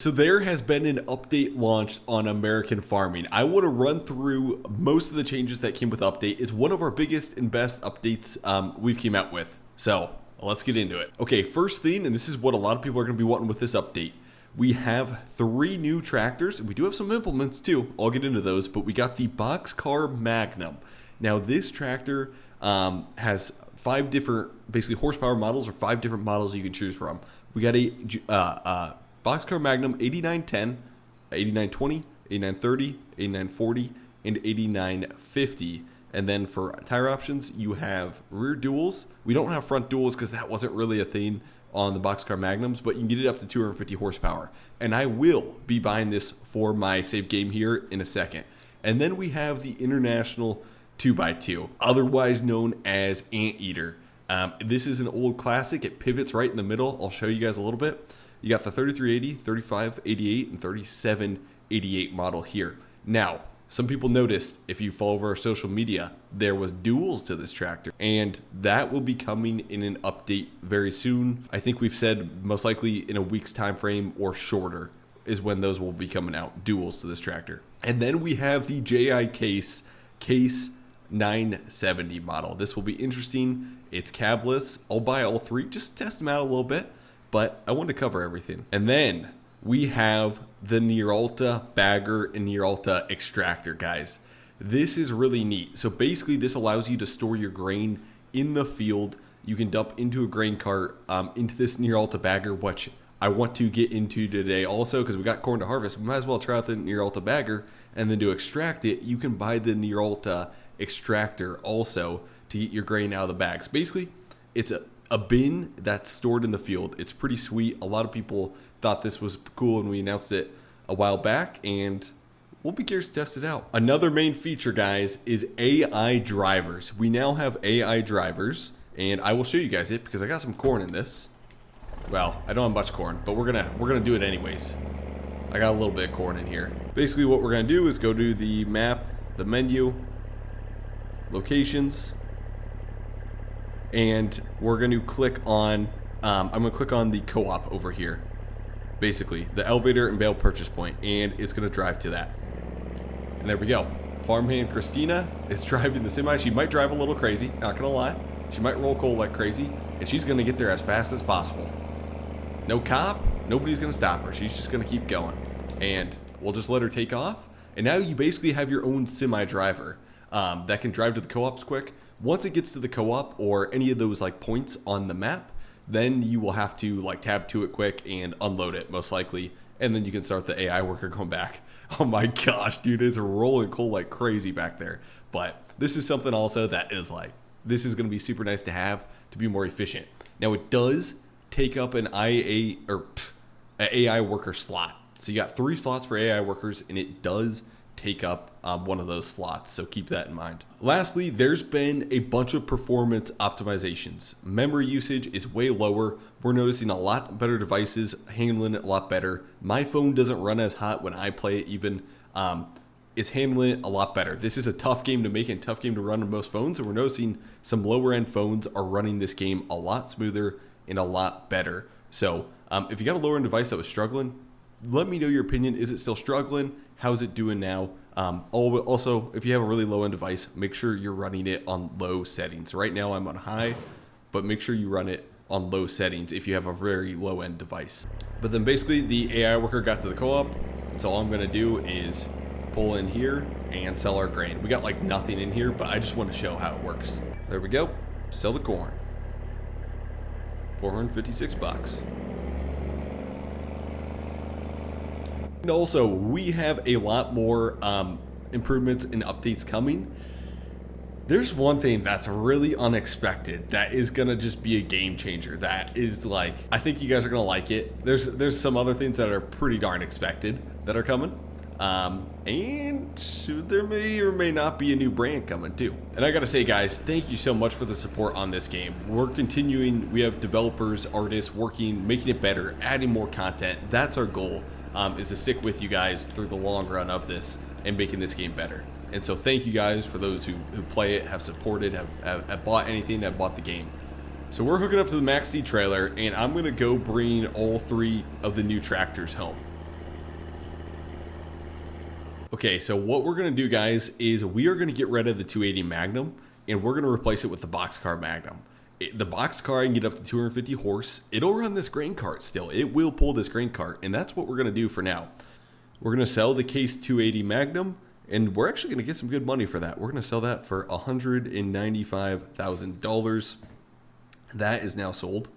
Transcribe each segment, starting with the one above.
So there has been an update launched on American farming. I want to run through most of the changes that came with the update. It's one of our biggest and best updates we've came out with. So let's get into it. Okay, first thing, and this is what a lot of people are going to be wanting with this update. We have 3 new tractors, and we do have some implements too. I'll get into those, but we got the Boxcar Magnum. Now this tractor has 5 different, basically horsepower models, or 5 different models you can choose from. We got a Boxcar Magnum 8910, 8920, 8930, 8940, and 8950. And then for tire options, you have rear duals. We don't have front duals because that wasn't really a thing on the Boxcar Magnums, but you can get it up to 250 horsepower. And I will be buying this for my save game here in a second. And then we have the International 2x2, otherwise known as Anteater. This is an old classic. It pivots right in the middle. I'll show you guys a little bit. You got the 3380, 3588, and 3788 model here. Now, some people noticed, if you follow our social media, there was duals to this tractor, and that will be coming in an update very soon. I think we've said most likely in a week's time frame or shorter is when those will be coming out, duals to this tractor. And then we have the JI Case 970 model. This will be interesting. It's cabless. I'll buy all 3, just test them out a little bit. But I want to cover everything. And then we have the Neeralta bagger and Neeralta extractor, guys. This is really neat. So basically this allows you to store your grain in the field. You can dump into a grain cart into this Neeralta bagger, which I want to get into today also because we got corn to harvest. We might as well try out the Neeralta bagger, and then to extract it, you can buy the Neeralta extractor also to get your grain out of the bags. Basically, it's a bin that's stored in the field. It's pretty sweet. A lot of people thought this was cool when we announced it a while back, and we'll be curious to test it out. Another main feature, guys, is AI drivers. We now have AI drivers, and I will show you guys it because I got some corn in this. Well, I don't have much corn, but we're gonna do it anyways. I got a little bit of corn in here. Basically, what we're gonna do is go to the map, the menu, locations, and we're going to click on, I'm going to click on the co-op over here. Basically, the elevator and bale purchase point, and it's going to drive to that. And there we go. Farmhand Christina is driving the semi. She might drive a little crazy, not going to lie. She might roll coal like crazy, and she's going to get there as fast as possible. No cop, nobody's going to stop her. She's just going to keep going. And we'll just let her take off. And now you basically have your own semi-driver that can drive to the co-ops quick. Once it gets to the co-op or any of those like points on the map, then you will have to like tab to it quick and unload it most likely, and then you can start the AI worker going back. Oh my gosh, dude, it's rolling coal like crazy back there. But this is something also that is like, this is going to be super nice to have to be more efficient. Now it does take up an AI worker slot. So you got 3 slots for AI workers, and it does take up one of those slots, so keep that in mind. Lastly, there's been a bunch of performance optimizations. Memory usage is way lower. We're noticing a lot better devices handling it a lot better. My phone doesn't run as hot when I play it even. It's handling it a lot better. This is a tough game to make and tough game to run on most phones, and we're noticing some lower end phones are running this game a lot smoother and a lot better. So if you got a lower end device that was struggling, let me know your opinion. Is it still struggling? How's it doing now? Also, if you have a really low end device, make sure you're running it on low settings. Right now I'm on high, but make sure you run it on low settings if you have a very low end device. But then basically the AI worker got to the co-op, and so all I'm gonna do is pull in here and sell our grain. We got like nothing in here, but I just want to show how it works. There we go. Sell the corn. 456 bucks. And also, we have a lot more improvements and updates coming. There's one thing that's really unexpected that is gonna just be a game changer. That is like, I think you guys are gonna like it. There's some other things that are pretty darn expected that are coming. And there may or may not be a new brand coming too. And I gotta say, guys, thank you so much for the support on this game. We're continuing. We have developers, artists working, making it better, adding more content. That's our goal. Is to stick with you guys through the long run of this and making this game better. And so thank you guys for those who play it, have supported, have bought anything, have bought the game. So we're hooking up to the Max D trailer, and I'm going to go bring all 3 of the new tractors home. Okay, so what we're gonna do, guys, is we are gonna get rid of the 280 Magnum and we're gonna replace it with the Boxcar Magnum. The Boxcar can get up to 250 horse. It'll run this grain cart still. It will pull this grain cart, and that's what we're gonna do for now. We're gonna sell the Case 280 Magnum, and we're actually gonna get some good money for that. We're gonna sell that for $195,000. That is now sold.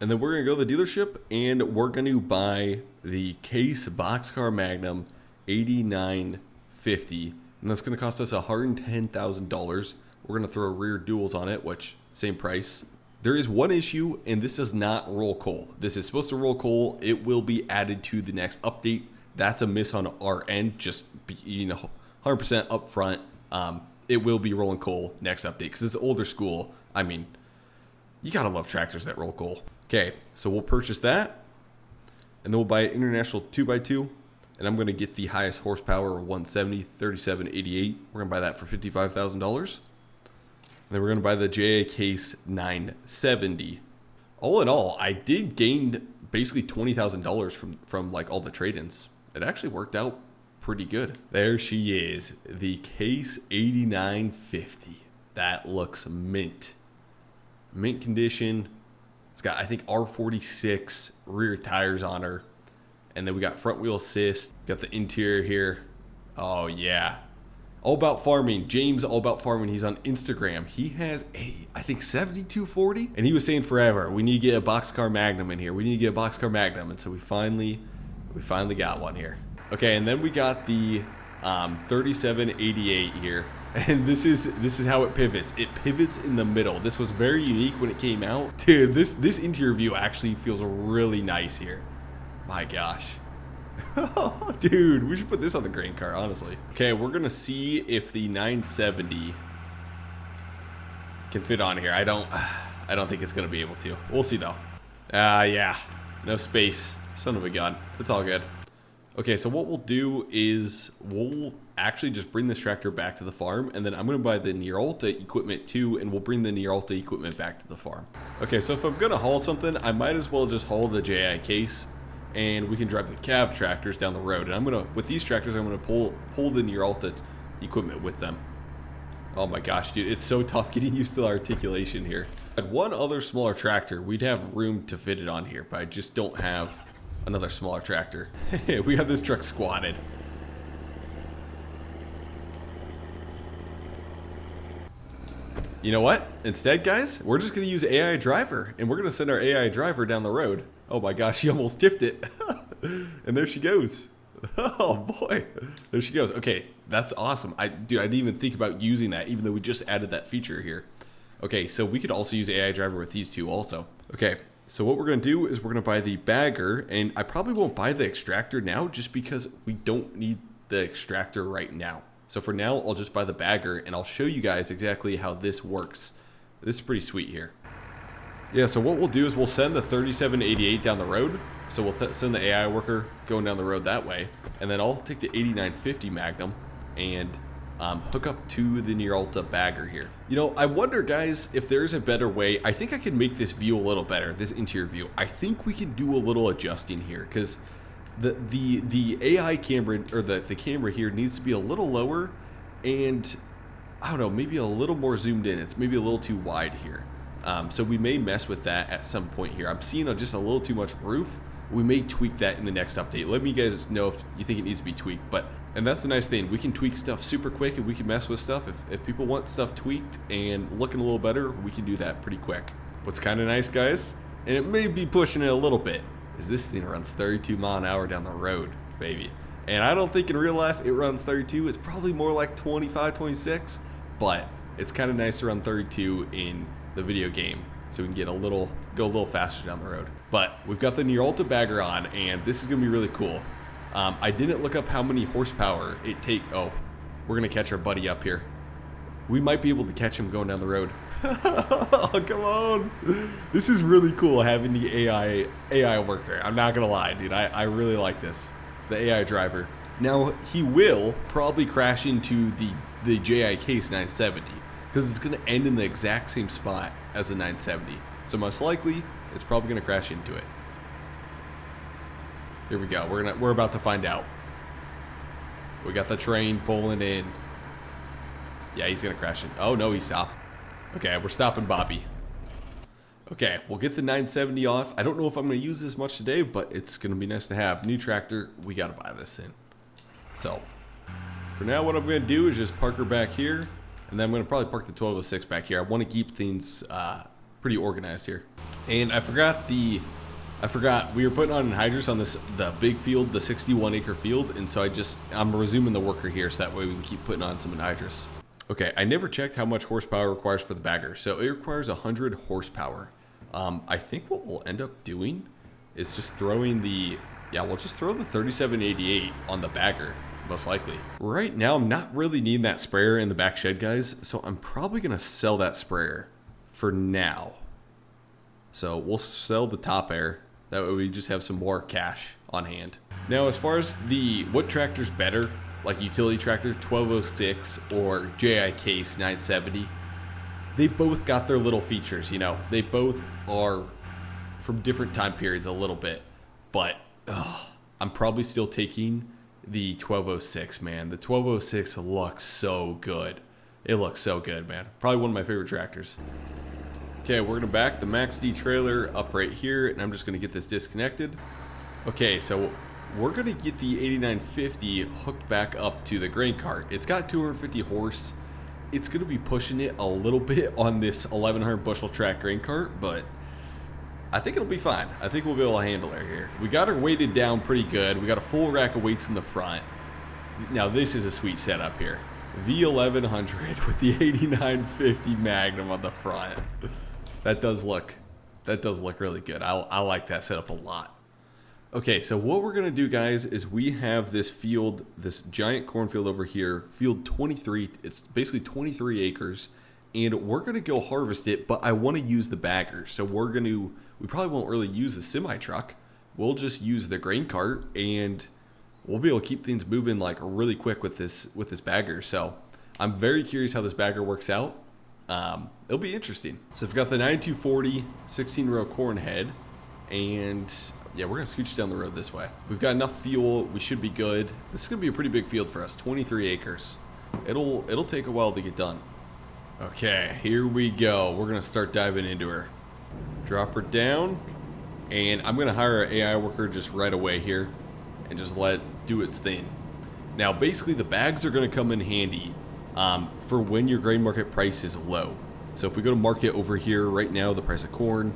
And then we're gonna go to the dealership and we're gonna buy the Case Boxcar Magnum 8950, and that's gonna cost us $110,000. We're gonna throw rear duals on it, which same price. There is one issue, and this does not roll coal. This is supposed to roll coal. It will be added to the next update. That's a miss on our end, just 100% upfront. It will be rolling coal next update because it's older school. I mean, you gotta love tractors that roll coal. Okay, so we'll purchase that, and then we'll buy an International 2x2, and I'm gonna get the highest horsepower, 170 3788. We're gonna buy that for $55,000. And then we're gonna buy the JA Case 970. All in all, I did gain basically $20,000 from like all the trade-ins. It actually worked out pretty good. There she is, the Case 8950. That looks mint condition. It's got, I think, R46 rear tires on her, and then we got front wheel assist. Got the interior here. Oh yeah, All About Farming, James All About Farming. He's on Instagram. He has a, I think, 7240, and he was saying forever, we need to get a Boxcar Magnum in here. We need to get a Boxcar Magnum, and so we finally got one here. Okay, and then we got the 3788 here, and this is how it pivots. It pivots in the middle. This was very unique when it came out. Dude, this interior view actually feels really nice here. My gosh. Dude, we should put this on the grain cart, honestly. Okay, we're gonna see if the 970 can fit on here. I don't think it's gonna be able to. We'll see though. Yeah, no space. Son of a gun. It's all good. Okay, so what we'll do is we'll actually just bring this tractor back to the farm, and then I'm going to buy the Neeralta equipment too, and we'll bring the Neeralta equipment back to the farm. Okay, so if I'm going to haul something, I might as well just haul the JI Case, and we can drive the cab tractors down the road. And I'm going to, with these tractors, I'm going to pull the Neeralta equipment with them. Oh my gosh, dude, it's so tough getting used to the articulation here. At one other smaller tractor, we'd have room to fit it on here, but I just don't have another smaller tractor. We got this truck squatted. You know what? Instead, guys, we're just going to use AI driver, and we're going to send our AI driver down the road. Oh my gosh, she almost tipped it. And there she goes. Oh boy, there she goes. Okay, that's awesome. Dude, I didn't even think about using that, even though we just added that feature here. Okay, so we could also use AI driver with these two also. Okay. So what we're going to do is we're going to buy the bagger, and I probably won't buy the extractor now just because we don't need the extractor right now. So for now, I'll just buy the bagger, and I'll show you guys exactly how this works. This is pretty sweet here. Yeah, so what we'll do is we'll send the 3788 down the road. So we'll send the AI worker going down the road that way, and then I'll take the 8950 Magnum and hook up to the Neeralta bagger here. You know, I wonder, guys, if there's a better way. I think I can make this view a little better, this interior view. I think we can do a little adjusting here, because the AI camera, or the camera here, needs to be a little lower, and I don't know, maybe a little more zoomed in. It's maybe a little too wide here. So we may mess with that at some point here. I'm seeing just a little too much roof. We may tweak that in the next update. Let me guys know if you think it needs to be tweaked. And that's the nice thing. We can tweak stuff super quick, and we can mess with stuff. If people want stuff tweaked and looking a little better, we can do that pretty quick. What's kind of nice, guys, and it may be pushing it a little bit, is this thing runs 32 mile an hour down the road, baby. And I don't think in real life it runs 32. It's probably more like 25, 26, but it's kind of nice to run 32 in the video game, so we can go a little faster down the road. But we've got the Neeralta bagger on, and this is gonna be really cool. I didn't look up how many horsepower it take. Oh, we're gonna catch our buddy up here. We might be able to catch him going down the road. Oh, come on. This is really cool having the AI worker. I'm not gonna lie, dude. I really like this. The AI driver. Now, he will probably crash into the JI Case 970, because it's gonna end in the exact same spot as the 970. So most likely, it's probably gonna crash into it. Here we go. We're about to find out. We got the train pulling in. Yeah, he's gonna crash it. Oh no, he stopped. Okay, we're stopping Bobby. Okay, we'll get the 970 off. I don't know if I'm gonna use this much today, but it's gonna be nice to have. New tractor, we gotta buy this thing. So, for now, what I'm gonna do is just park her back here, and then I'm gonna probably park the 1206 back here. I want to keep things pretty organized here. And I forgot we were putting on anhydrous on the big field, the 61 acre field, and so I'm resuming the worker here so that way we can keep putting on some anhydrous. Okay, I never checked how much horsepower it requires for the bagger. So it requires 100 horsepower. I think what we'll end up doing is just throwing we'll just throw the 3788 on the bagger, most likely. Right now, I'm not really needing that sprayer in the back shed, guys, so I'm probably gonna sell that sprayer for now. So we'll sell the TopAir. That way we just have some more cash on hand. Now, as far as what tractor's better, like utility tractor, 1206 or JI Case 970, they both got their little features, you know. They both are from different time periods a little bit, but I'm probably still taking the 1206, man. The 1206 looks so good. It looks so good, man. Probably one of my favorite tractors. Okay, we're gonna back the Max D trailer up right here, and I'm just gonna get this disconnected. Okay, so we're gonna get the 8950 hooked back up to the grain cart. It's got 250 horse. It's gonna be pushing it a little bit on this 1100 bushel track grain cart, but I think it'll be fine. I think we'll be able to handle her here. We got her weighted down pretty good. We got a full rack of weights in the front. Now this is a sweet setup here. V1100 with the 8950 Magnum on the front. That does look really good. I like that setup a lot. Okay, so what we're gonna do, guys, is we have this field, this giant cornfield over here, field 23. It's basically 23 acres, and we're gonna go harvest it. But I want to use the bagger, so we probably won't really use the semi truck. We'll just use the grain cart, and we'll be able to keep things moving like really quick with this bagger. So I'm very curious how this bagger works out. It'll be interesting. So we've got the 9240 16 row corn head, and yeah, we're gonna scooch down the road this way. We've got enough fuel. We should be good. This is gonna be a pretty big field for us. 23 acres. It'll take a while to get done. Okay, here we go. We're gonna start diving into her. Drop her down, and I'm gonna hire an AI worker just right away here, and just let it do its thing. Now, basically, the bags are gonna come in handy for when your grain market price is low. So if we go to market over here right now, the price of corn,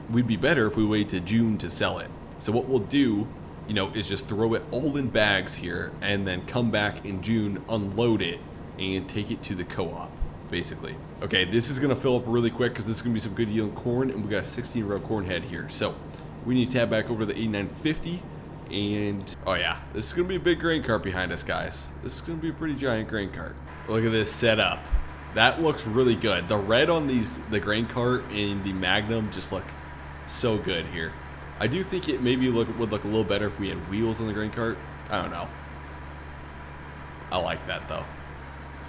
we'd be better if we wait to June to sell it. So what we'll do, is just throw it all in bags here and then come back in June, unload it, and take it to the co-op, basically. Okay, this is gonna fill up really quick because this is gonna be some good yield corn, and we got a 16 row corn head here. So we need to tab back over the 8950, and oh yeah, this is gonna be a big grain cart behind us, guys. This is gonna be a pretty giant grain cart. Look at this setup. That looks really good. The red on the grain cart and the Magnum just look so good here. I do think it maybe would look a little better if we had wheels on the grain cart. I don't know. I like that though.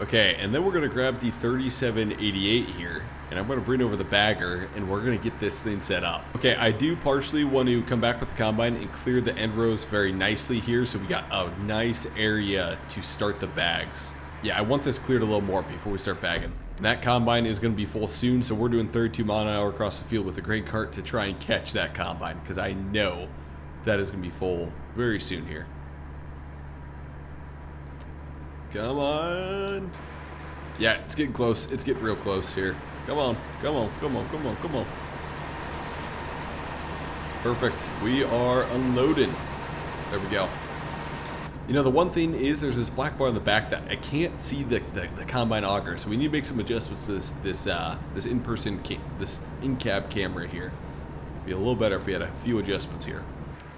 Okay, and then we're gonna grab the 3788 here, and I'm gonna bring over the bagger, and we're gonna get this thing set up. Okay, I do partially want to come back with the combine and clear the end rows very nicely here, so we got a nice area to start the bags. Yeah, I want this cleared a little more before we start bagging. And that combine is going to be full soon, so we're doing 32 mile an hour across the field with the grain cart to try and catch that combine, because I know that is going to be full very soon here. Come on. Yeah, it's getting close. It's getting real close here. Come on, come on, come on, come on, come on. Perfect. We are unloading. There we go. The one thing is there's this black bar in the back that I can't see the combine auger, so we need to make some adjustments to this in-cab camera here. Be a little better if we had a few adjustments here.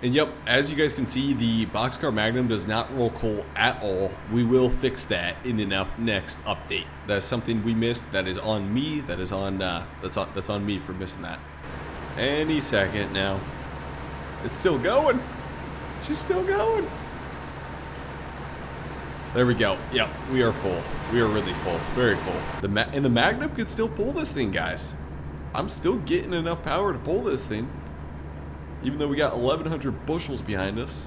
And yep, as you guys can see, the Boxcar Magnum does not roll coal at all. We will fix that in the next update. That's something we missed. That is on me. That is on that's on me for missing that. Any second now. It's still going. She's still going. There we go. Yep, we are full. We are really full. Very full. And the Magnum can still pull this thing, guys. I'm still getting enough power to pull this thing, even though we got 1,100 bushels behind us.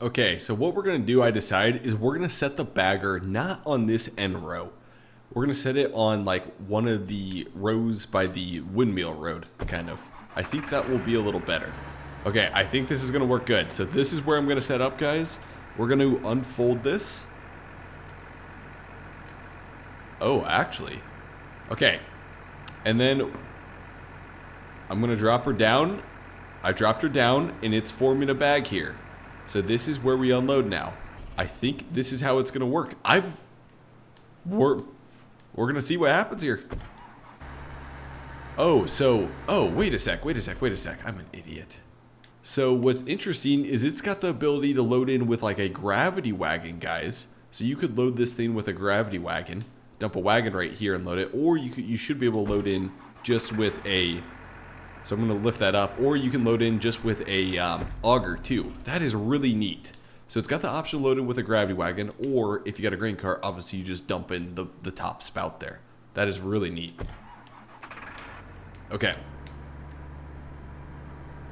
Okay, so what we're gonna do, I decide, is we're gonna set the bagger not on this end row. We're gonna set it on like one of the rows by the windmill road, kind of. I think that will be a little better. Okay, I think this is gonna work good. So this is where I'm gonna set up, guys. We're gonna unfold this. Oh, actually. Okay. And then I'm gonna drop her down. I dropped her down and it's forming a bag here. So this is where we unload now. I think this is how it's gonna work. We're gonna see what happens here. Oh, wait a sec. I'm an idiot. So what's interesting is it's got the ability to load in with like a gravity wagon, guys. So you could load this thing with a gravity wagon, dump a wagon right here and load it, or you should be able to load in just with a, so I'm gonna lift that up, or you can load in just with a auger too. That is really neat. So it's got the option to load in with a gravity wagon, or if you got a grain cart, obviously you just dump in the top spout there. That is really neat. Okay.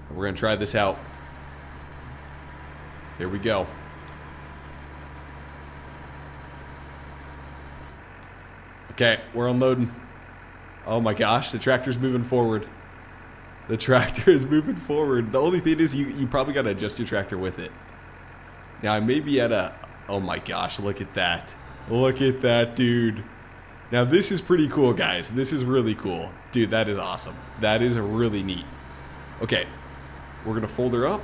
We're gonna try this out. Here we go. Okay, we're unloading. Oh my gosh, the tractor's moving forward. The tractor is moving forward. The only thing is you probably gotta adjust your tractor with it. Now I may be at a, oh my gosh, look at that. Look at that, dude. Now this is pretty cool, guys. This is really cool. Dude, that is awesome. That is really neat. Okay, we're gonna fold her up.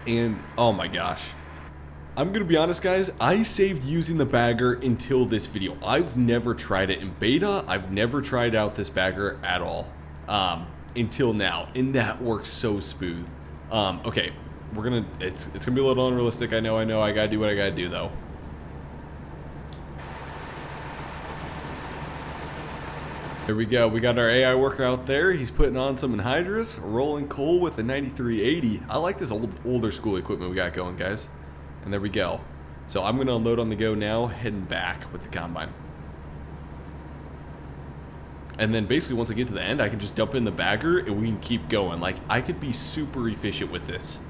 And, oh my gosh. I'm gonna be honest, guys, I saved using the bagger until this video. I've never tried it in beta. I've never tried out this bagger at all until now, and that works so smooth. Okay, we're gonna, it's gonna be a little unrealistic. I know, I gotta do what I gotta do though. There we go. We got our AI worker out there. He's putting on some anhydrous, rolling coal with a 9380. I like this older school equipment we got going, guys. And there we go. So I'm going to unload on the go now, heading back with the combine. And then basically once I get to the end, I can just dump in the bagger and we can keep going. Like, I could be super efficient with this.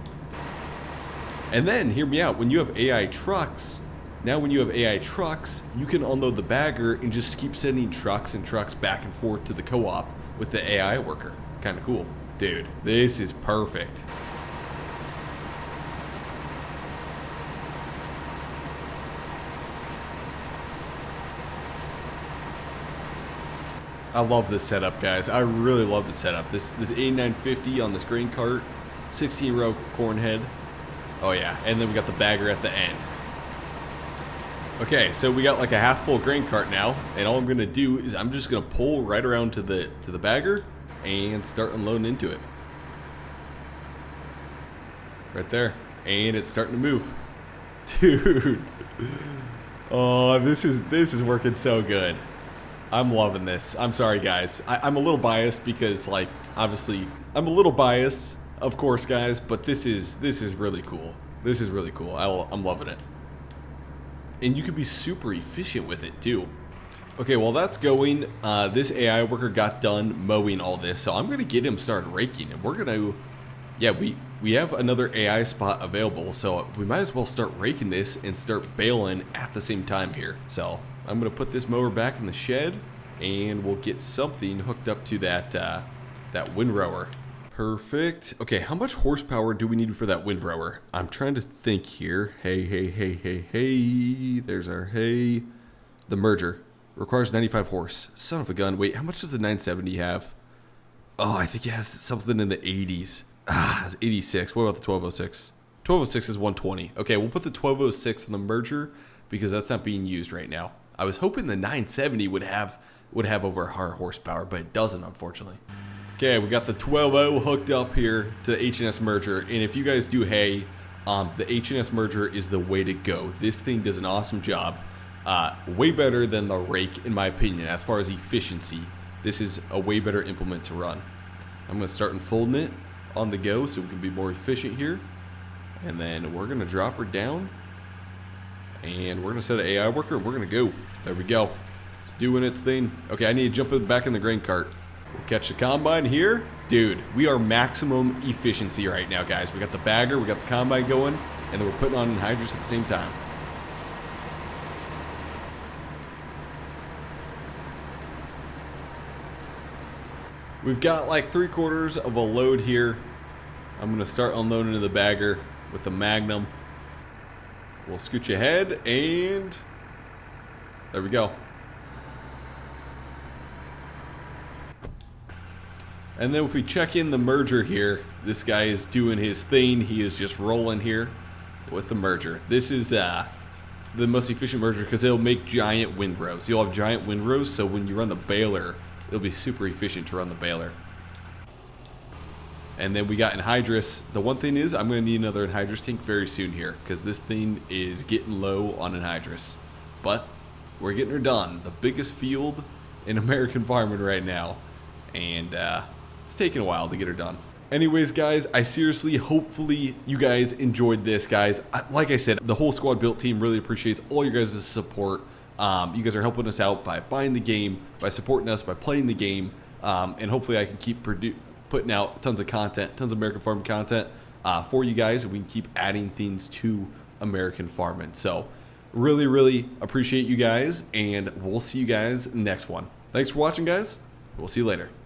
And then, hear me out, when you have AI trucks, now when you have AI trucks, you can unload the bagger and just keep sending trucks and trucks back and forth to the co-op with the AI worker. Kind of cool. Dude, this is perfect. I love this setup, guys. I really love the setup. This 8950 on this grain cart, 16-row corn head. Oh yeah, and then we got the bagger at the end. Okay, so we got like a half full grain cart now, and all I'm gonna do is I'm just gonna pull right around to the bagger and start unloading into it. Right there, and it's starting to move. Dude, oh, this is working so good. I'm loving this. I'm sorry, guys. I'm a little biased because, like, obviously, I'm a little biased, of course, guys. But this is really cool. This is really cool. I'm loving it. And you can be super efficient with it too. Okay, while that's going, this AI worker got done mowing all this, so I'm gonna get him started raking, and we're gonna, yeah, we have another AI spot available, so we might as well start raking this and start baling at the same time here. So I'm gonna put this mower back in the shed, and we'll get something hooked up to that that windrower. Perfect. Okay, how much horsepower do we need for that windrower? I'm trying to think here. Hey. There's our hay. The merger requires 95 horse. Son of a gun. Wait, how much does the 970 have? Oh, I think it has something in the 80s. It's 86. What about the 1206? 1206 is 120. Okay, we'll put the 1206 in the merger because that's not being used right now. I was hoping the 970 would have over 100 horsepower, but it doesn't, unfortunately. Okay, we got the 12.0 hooked up here to the H&S merger, and if you guys do hay, the H&S merger is the way to go. This thing does an awesome job, way better than the rake in my opinion. As far as efficiency, this is a way better implement to run. I'm going to start unfolding it on the go so we can be more efficient here, and then we're going to drop her down, and we're going to set an AI worker, and we're going to go. There we go. It's doing its thing. Okay, I need to jump back in the grain cart. We'll catch the combine here. Dude, we are maximum efficiency right now, guys. We got the bagger, we got the combine going, and then we're putting on anhydrous at the same time. We've got like 3/4 of a load here. I'm going to start unloading to the bagger with the Magnum. We'll scooch ahead, and there we go. And then if we check in the merger here, this guy is doing his thing. He is just rolling here with the merger. This is the most efficient merger because it'll make giant windrows. You'll have giant windrows, so when you run the baler, it'll be super efficient to run the baler. And then we got anhydrous. The one thing is I'm going to need another anhydrous tank very soon here because this thing is getting low on anhydrous. But we're getting her done. The biggest field in American farming right now. And it's taking a while to get her done. Anyways, guys, I seriously, hopefully you guys enjoyed this, guys. Like I said, the whole Squad Built team really appreciates all your guys' support. You guys are helping us out by buying the game, by supporting us, by playing the game, and hopefully I can keep putting out tons of content, tons of American farming content for you guys, and we can keep adding things to American farming. So really, really appreciate you guys, and we'll see you guys next one. Thanks for watching, guys. We'll see you later.